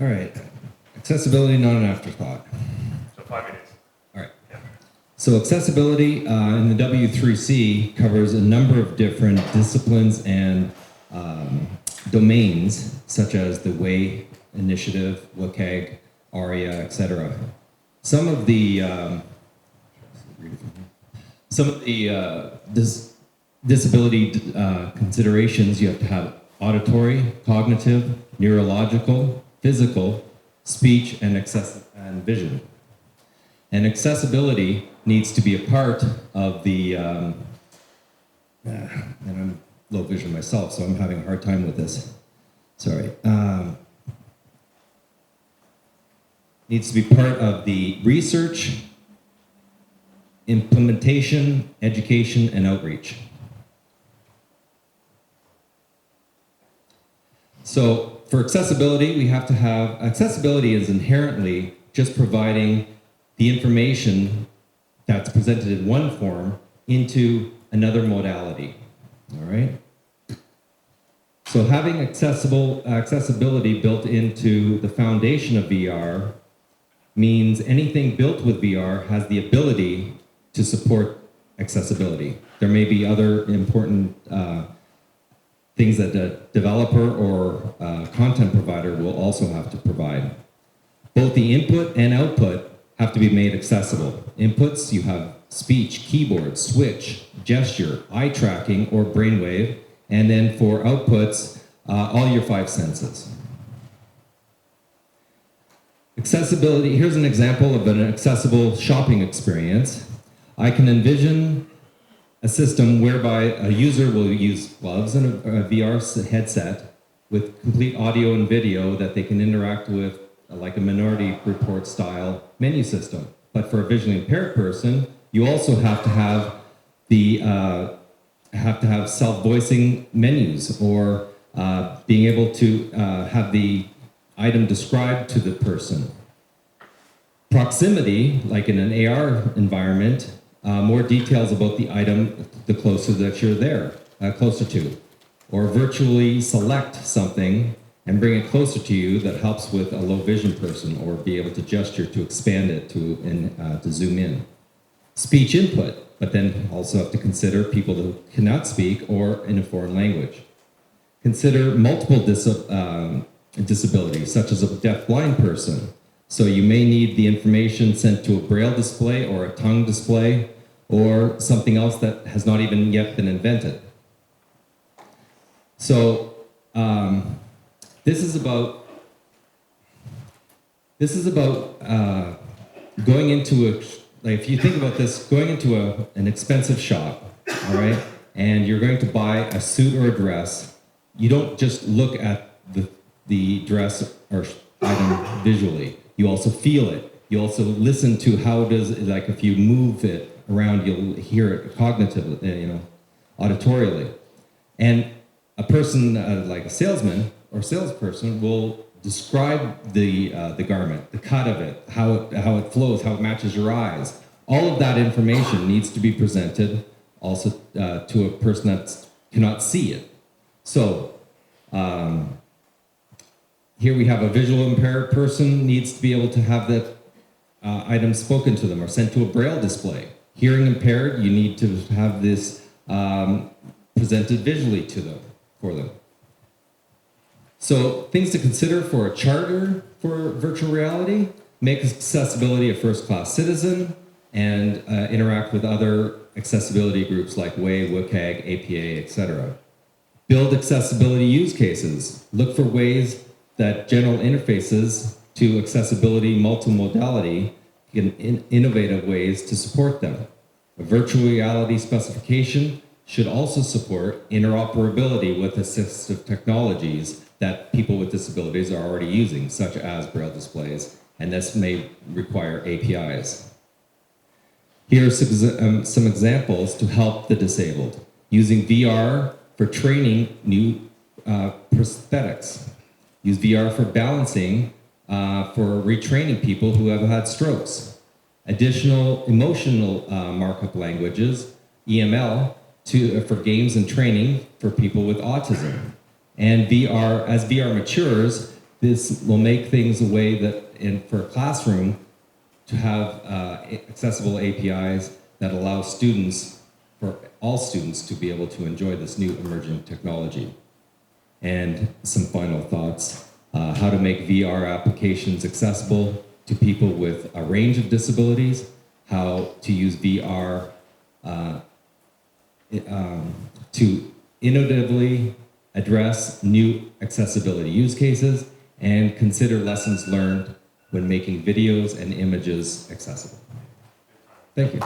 All right. Accessibility, not an afterthought. So 5 minutes. All right. Yeah. So accessibility in the W3C covers a number of different disciplines and domains, such as the WAY initiative, WCAG, ARIA, etc. Some of the disability considerations, you have to have auditory, cognitive, neurological, physical, speech, and vision. And accessibility needs to be a part of the, and I'm low vision myself, so I'm having a hard time with this. Sorry. Needs to be part of the research, implementation, education, and outreach. So for accessibility, we have to have, accessibility is inherently just providing the information that's presented in one form into another modality, all right? So having accessibility built into the foundation of VR means anything built with VR has the ability to support accessibility. There may be other important things that a developer or content provider will also have to provide. Both the input and output have to be made accessible. Inputs, you have speech, keyboard, switch, gesture, eye tracking, or brainwave, and then for outputs, all your 5 senses. Accessibility, here's an example of an accessible shopping experience. I can envision a system whereby a user will use gloves and a VR headset with complete audio and video that they can interact with, like a Minority Report style menu system. But for a visually impaired person, you also have to have the self-voicing menus, or being able to have the item described to the person. Proximity, like in an AR environment, more details about the item the closer that you're there, closer to. Or virtually select something and bring it closer to you that helps with a low vision person, or be able to gesture to expand it to zoom in. Speech input, but then also have to consider people who cannot speak or in a foreign language. Consider multiple disabilities, such as a deaf-blind person. So you may need the information sent to a braille display or a tongue display, or something else that has not even yet been invented. So this is about going into if you think about this, going into an expensive shop, all right, and you're going to buy a suit or a dress. You don't just look at the dress or item visually. You also feel it. You also listen to how does, like if you move it around, you'll hear it cognitively, auditorially. And a person like a salesman or salesperson will describe the garment, the cut of it, how it flows, how it matches your eyes. All of that information needs to be presented also to a person that cannot see it. So here we have a visual impaired person needs to be able to have that item spoken to them or sent to a braille display. Hearing impaired, you need to have this presented visually to them, for them. So things to consider for a charter for virtual reality: make accessibility a first-class citizen, and interact with other accessibility groups like WAY, WCAG, APA, etc. Build accessibility use cases. Look for ways that general interfaces to accessibility multimodality in innovative ways to support them. A virtual reality specification should also support interoperability with assistive technologies that people with disabilities are already using, such as braille displays, and this may require APIs. Here are some examples to help the disabled. Using VR for training new prosthetics. Use VR for balancing, for retraining people who have had strokes. Additional emotional markup languages, EML, for games and training for people with autism. And VR, as VR matures, this will make things a way that, for a classroom, to have accessible APIs that allow students, for all students, to be able to enjoy this new emerging technology. And some final thoughts. How to make VR applications accessible to people with a range of disabilities, how to use VR to innovatively address new accessibility use cases, and consider lessons learned when making videos and images accessible. Thank you.